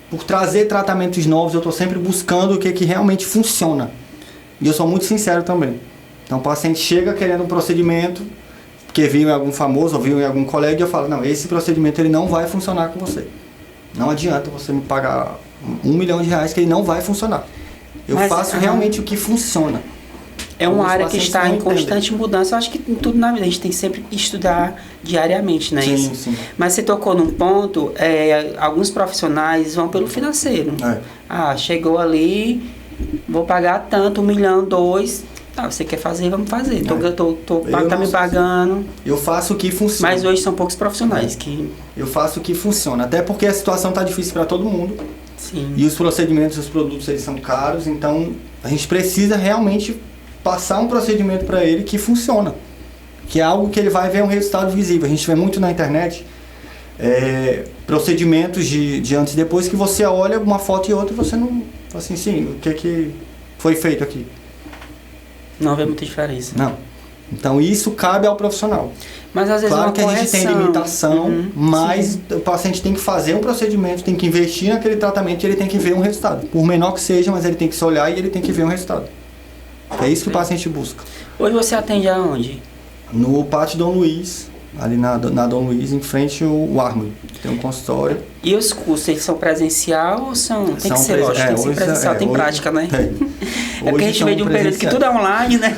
por trazer tratamentos novos, eu estou sempre buscando o que realmente funciona. E eu sou muito sincero também. Então o paciente chega querendo um procedimento que viu em algum famoso ou viu em algum colega e eu falo, não, esse procedimento ele não vai funcionar com você. Não adianta você me pagar R$1 milhão que ele não vai funcionar. Eu faço realmente o que funciona. É uma área que está em constante mudança. Eu acho que em tudo na vida a gente tem sempre que estudar diariamente, né? Sim, sim. Mas você tocou num ponto, alguns profissionais vão pelo financeiro. Chegou ali, vou pagar tanto, 1 milhão, 2... você quer fazer, vamos fazer. Tá me pagando. Eu faço o que funciona. Mas hoje são poucos profissionais que... Eu faço o que funciona. Até porque a situação está difícil para todo mundo. Sim. E os procedimentos, os produtos, eles são caros. Então, a gente precisa realmente passar um procedimento para ele que funciona. que é algo que ele vai ver um resultado visível. A gente vê muito na internet procedimentos de antes e depois que você olha uma foto e outra e você não... Assim, sim, o que foi feito aqui? Não vê muita diferença. Não. Então isso cabe ao profissional. Mas às vezes claro uma que a gente tem limitação, mas sim. o paciente tem que fazer um procedimento, tem que investir naquele tratamento e ele tem que ver um resultado. Por menor que seja, mas ele tem que se olhar e ele tem que ver um resultado. É isso que o paciente busca. Hoje você atende aonde? No Pátio Dom Luiz, ali na Dom Luiz, em frente ao Armory. Tem um consultório. E os cursos, eles são presencial ou são... Tem que ser, lógico, tem que ser presencial, tem prática, né? É porque a gente veio de um período que tudo é online, né?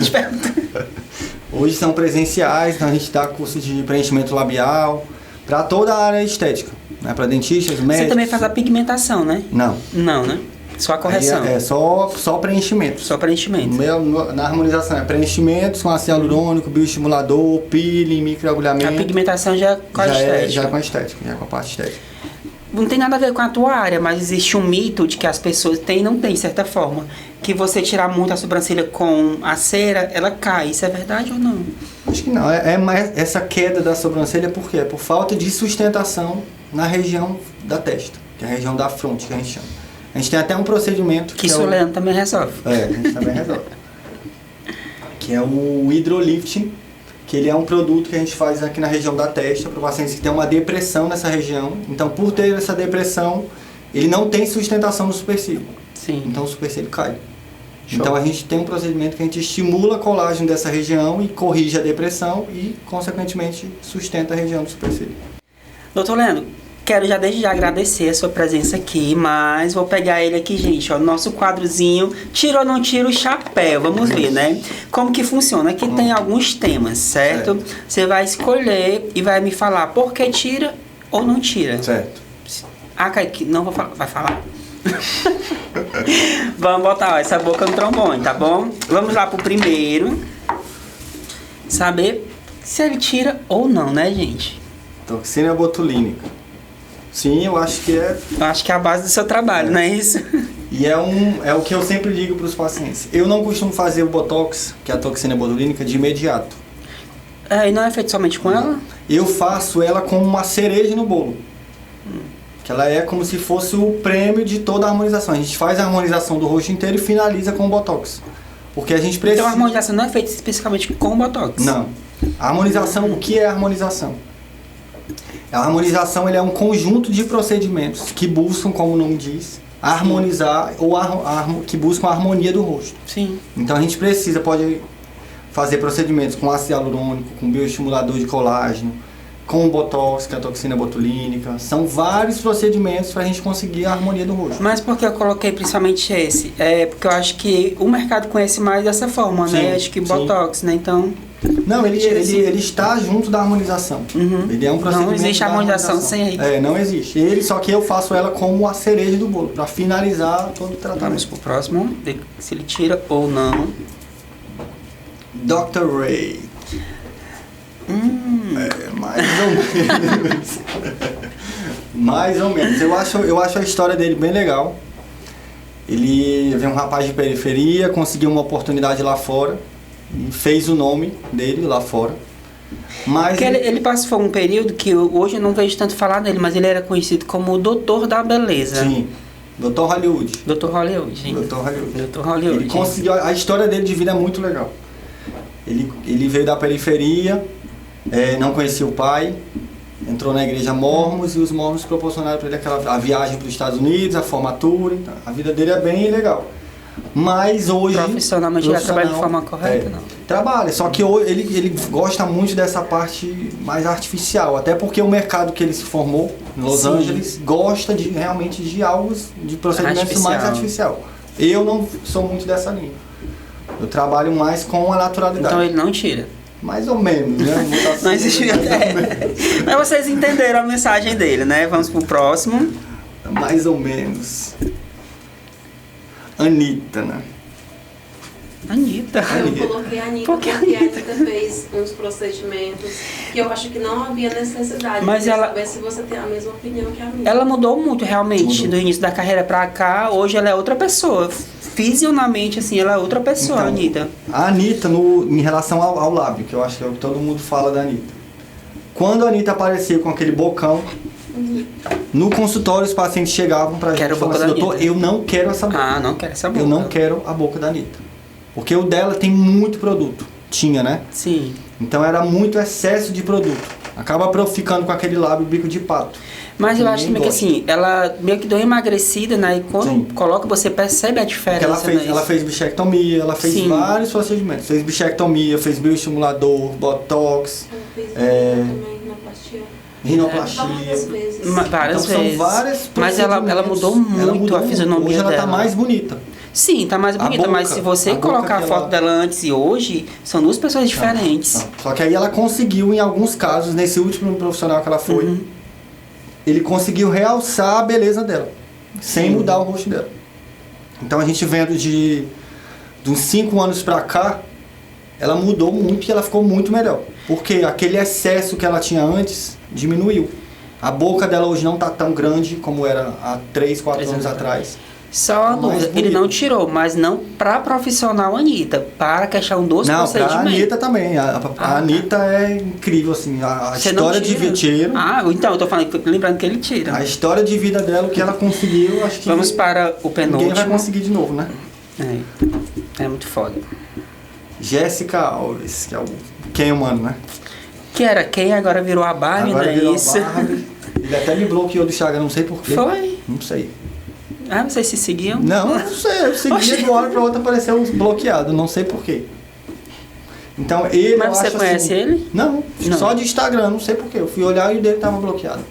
Hoje são presenciais, então a gente dá curso de preenchimento labial para toda a área estética, né? Para dentistas, médicos. Você também faz a pigmentação, né? Não. Não, né? Só a correção. É só preenchimento. Só preenchimento. Na harmonização é preenchimentos com ácido hialurônico, bioestimulador, peeling, microagulhamento. A pigmentação já é com a estética. Já é com a estética, já é com a parte estética. Não tem nada a ver com a tua área, mas existe um mito de que as pessoas têm, não tem, de certa forma, que você tirar muito a sobrancelha com a cera, ela cai. Isso é verdade ou não? Acho que não. É mais essa queda da sobrancelha por quê? Por falta de sustentação na região da testa, que é a região da fronte, que a gente chama. A gente tem até um procedimento que isso o Leandro também resolve. A gente também resolve. Que é o hidrolifting, que ele é um produto que a gente faz aqui na região da testa para pacientes que têm uma depressão nessa região. Então, por ter essa depressão, ele não tem sustentação no supercílio. Sim. Então, o supercílio cai. Show. Então, a gente tem um procedimento que a gente estimula a colágeno dessa região e corrige a depressão e, consequentemente, sustenta a região do supercílio. Doutor Leandro, quero já desde já agradecer a sua presença aqui, mas vou pegar ele aqui, gente, ó, nosso quadrozinho, tira ou não tira o chapéu, vamos ver, né? Como que funciona? Aqui tem alguns temas, certo? Você vai escolher e vai me falar por que tira ou não tira. Certo. Ah, Kaique, não vou falar, vai falar? Vamos botar, ó, essa boca no trombone, tá bom? Vamos lá pro primeiro. Saber se ele tira ou não, né, gente? Toxina botulínica. Sim, eu acho que é. Eu acho que é a base do seu trabalho, não é isso? E é o que eu sempre digo para os pacientes. Eu não costumo fazer o Botox, que é a toxina botulínica, de imediato. E não é feito somente com ela? Eu faço ela como uma cereja no bolo. Que ela é como se fosse o prêmio de toda a harmonização. A gente faz a harmonização do rosto inteiro e finaliza com o Botox. Porque a gente precisa... Então a harmonização não é feita especificamente com o Botox? Não. A harmonização, o que é a harmonização? A harmonização ele é um conjunto de procedimentos que buscam, como o nome diz, harmonizar ou que buscam a harmonia do rosto. Sim. Então a gente pode fazer procedimentos com ácido hialurônico, com bioestimulador de colágeno, com o Botox, que é a toxina botulínica. São vários procedimentos para a gente conseguir a harmonia do rosto. Mas por que eu coloquei principalmente esse? É porque eu acho que o mercado conhece mais dessa forma, né? Acho que Botox, né? Então... Não, ele está junto da harmonização. Ele é um procedimento. Não existe harmonização sem ele. Não existe. Só que eu faço ela como a cereja do bolo, para finalizar todo o tratamento. Vamos pro próximo, ver se ele tira ou não. Dr. Ray. Mais ou menos. Mais ou menos. Eu acho a história dele bem legal. Ele veio um rapaz de periferia, conseguiu uma oportunidade lá fora. E fez o nome dele lá fora. Mas ele passou um período que hoje eu não vejo tanto falar dele, mas ele era conhecido como o Doutor da Beleza. Sim, Dr. Hollywood. Dr. Hollywood, sim. Dr. Hollywood. Dr. Hollywood. Ele conseguiu, a história dele de vida é muito legal. Ele veio da periferia, não conhecia o pai, entrou na igreja Mormons e os Mormons proporcionaram para ele a viagem para os Estados Unidos, a formatura. Então, a vida dele é bem legal. Mas hoje... Profissionalmente ele trabalha de forma correta, não? Trabalha, só que hoje ele gosta muito dessa parte mais artificial, até porque o mercado que ele se formou, em Los Angeles, gosta realmente de algo, de procedimentos mais artificial. Eu não sou muito dessa linha. Eu trabalho mais com a naturalidade. Então ele não tira? Mais ou menos, né? Não existe... Mas vocês entenderam a mensagem dele, né? Vamos pro próximo. Mais ou menos. Anitta, né? Anitta. Eu coloquei a Anitta porque a Anitta fez uns procedimentos que eu acho que não havia necessidade. Mas de ela... saber se você tem a mesma opinião que a minha. Ela mudou muito realmente do início da carreira pra cá. Hoje ela é outra pessoa. fisionamente, assim, ela é outra pessoa, Então, a Anitta. A Anitta, em relação ao lábio, que eu acho que é o que todo mundo fala da Anitta. Quando a Anitta aparecia com aquele bocão, no consultório os pacientes chegavam pra Quero gente a boca e falavam assim, da doutor, Anitta. eu não quero essa boca. Ah, não quero essa boca. Eu não quero a boca da Anitta. Porque o dela tem muito produto. Tinha, né? Sim. Então era muito excesso de produto. Acaba ficando com aquele lábio bico de pato. Mas eu acho Ninguém também que assim, ela meio que deu uma emagrecida, né? E quando Sim. coloca, você percebe a Porque diferença. ela fez bichectomia, ela fez Sim. vários procedimentos. Fez bichectomia, fez bioestimulador, botox, Ela fez também rinoplastia. rinoplastia. Várias vezes. Várias Então, vezes. são vários Mas ela procedimentos. mudou muito a fisionomia Hoje ela dela. tá mais bonita. Sim, tá mais A bonita, mas boca- se você a boca colocar a que foto ela- dela antes e hoje, são duas pessoas diferentes. Não. Só que aí ela conseguiu, em alguns casos, nesse último profissional que ela foi, ele conseguiu realçar a beleza dela, sem mudar o rosto dela. Então a gente vendo de uns 5 anos pra cá, ela mudou muito e ela ficou muito melhor. Porque aquele excesso que ela tinha antes diminuiu. A boca dela hoje não tá tão grande como era há 3, 4 anos atrás. Só uma Mais dúvida, ele bonito. não tirou, mas não pra profissional Anitta, para a questão dos Não, pra procedimentos. Anitta também. A tá. Anitta é incrível, assim. A Você não história de tira? Vitiero, Ah, então, eu tô falando, lembrando que ele tira. a história de vida dela, o que ela conseguiu, acho que Vamos para o ninguém vai penúltimo. conseguir de novo, né? É muito foda. Jéssica Alves, que é o Ken humano, né? Que era quem, agora virou a Barbie, Agora não é virou isso? a Barbie. Ele até me bloqueou do Instagram, não sei porquê. Foi? Não sei. Ah, vocês se seguiam? Não sei. Eu segui Oxi. de uma hora pra outra, apareceu bloqueado, não sei porquê. Então ele. Mas eu você acho conhece assim, ele? Não, Não. só de Instagram, não sei porquê. Eu fui olhar e o dele tava bloqueado.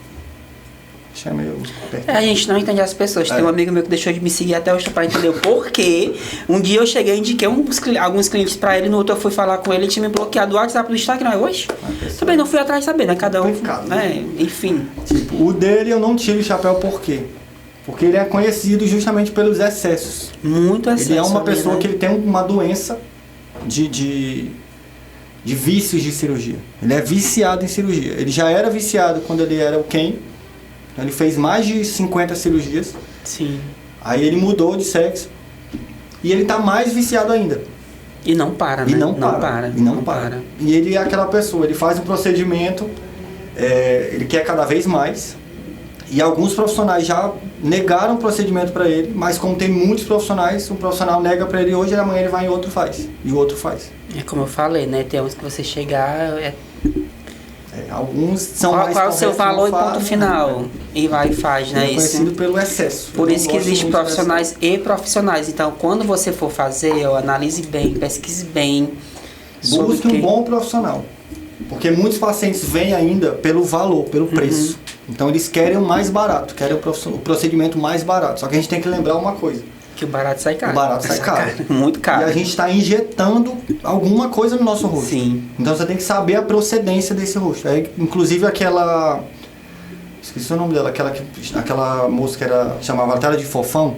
Achei meio apertado. A gente não entende as pessoas. Tem É. um amigo meu que deixou de me seguir até hoje pra entender o porquê. Um dia eu cheguei e indiquei alguns clientes pra ele, no outro eu fui falar com ele, ele tinha me bloqueado do WhatsApp do Instagram. Hoje? Também não fui atrás de saber, né? Cada um. Complicado, né? Enfim. Tipo, o dele eu não tiro o chapéu por quê? Porque ele é conhecido justamente pelos excessos. Muito excesso. Ele é uma ali, pessoa né? que ele tem uma doença de vícios de cirurgia. Ele é viciado em cirurgia. Ele já era viciado quando ele era o Ken. Ele fez mais de 50 cirurgias. Sim. Aí ele mudou de sexo. E ele tá mais viciado ainda. E não para, né? E não para. E não para. E ele é aquela pessoa, ele faz um procedimento, ele quer cada vez mais. E alguns profissionais já negaram o procedimento para ele, mas como tem muitos profissionais, um profissional nega para ele hoje e amanhã ele vai e outro faz. E o outro faz. É como eu falei, né? Tem uns que você chegar. Alguns são Qual mais é o seu corretos, valor e não ponto fazem. final? E vai e faz, Ele né? é Isso. conhecido pelo excesso. Por Eu isso não que gosto existem muito do profissionais e profissionais. Então, quando você for fazer, analise bem, pesquise bem. sobre Busque um bom profissional. Porque muitos pacientes vêm ainda pelo valor, pelo preço. Então eles querem o mais barato, querem o procedimento mais barato. Só que a gente tem que lembrar uma coisa. Que o barato sai caro. O barato sai caro. Muito caro. E a gente está injetando alguma coisa no nosso rosto. Sim. Então você tem que saber a procedência desse rosto. Inclusive aquela... Esqueci o nome dela. Aquela moça que chamava a Tela de Fofão.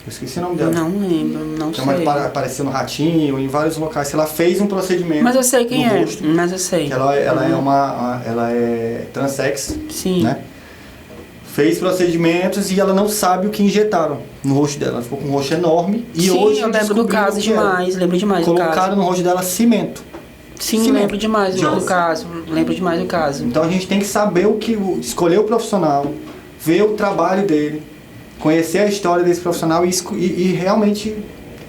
Eu esqueci o nome dela. Não lembro, não Chama sei. apareceu no Ratinho, em vários locais. Ela fez um procedimento. Mas eu sei quem no é. rosto, Mas eu sei. que ela é transex, Sim. né? Fez procedimentos e ela não sabe o que injetaram no rosto dela. Ela ficou com um rosto enorme. E Sim, hoje eu lembro do descobriram caso o que era. demais. Lembro demais do Colocaram caso. no rosto dela cimento. Sim, Cimento. lembro demais do Nossa. caso. Lembro demais do caso. Então a gente tem que saber escolher o profissional, ver o trabalho dele, conhecer a história desse profissional e realmente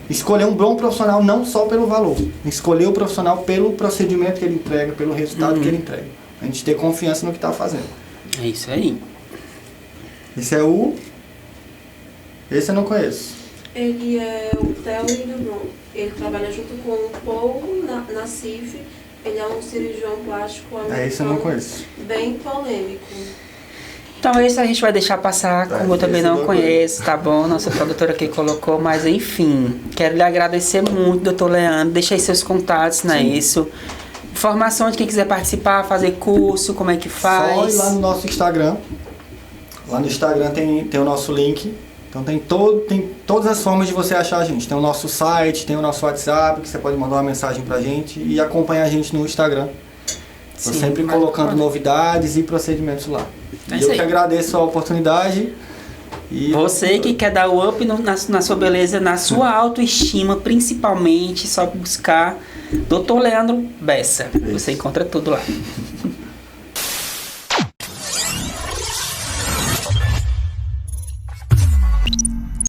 escolher um bom profissional não só pelo valor, escolher o profissional pelo procedimento que ele entrega, pelo resultado que ele entrega. A gente ter confiança no que está fazendo. É isso aí. Esse eu não conheço. Ele é o Theo Lindebron. Ele trabalha junto com o Paul na CIF. Ele é um cirurgião plástico americano. Esse eu não conheço. Bem polêmico. Então esse a gente vai deixar passar, Tá, como eu também esse eu não não conheço, tá bom? Nossa produtora aqui colocou, mas enfim. Quero lhe agradecer muito, doutor Leandro. Deixa aí seus contatos, não é isso? Informações de quem quiser participar, fazer curso, como é que faz. Só ir lá no nosso Instagram. Lá no Instagram tem o nosso link. Então tem todas as formas de você achar a gente. Tem o nosso site, tem o nosso WhatsApp, que você pode mandar uma mensagem pra gente e acompanhar a gente no Instagram. Tô Sim, sempre mas colocando pode. novidades e procedimentos lá. É E isso eu aí. que agradeço a oportunidade E Você que quer dar o up na sua beleza, na sua autoestima, principalmente, só buscar Dr. Leandro Bessa. Você encontra tudo lá.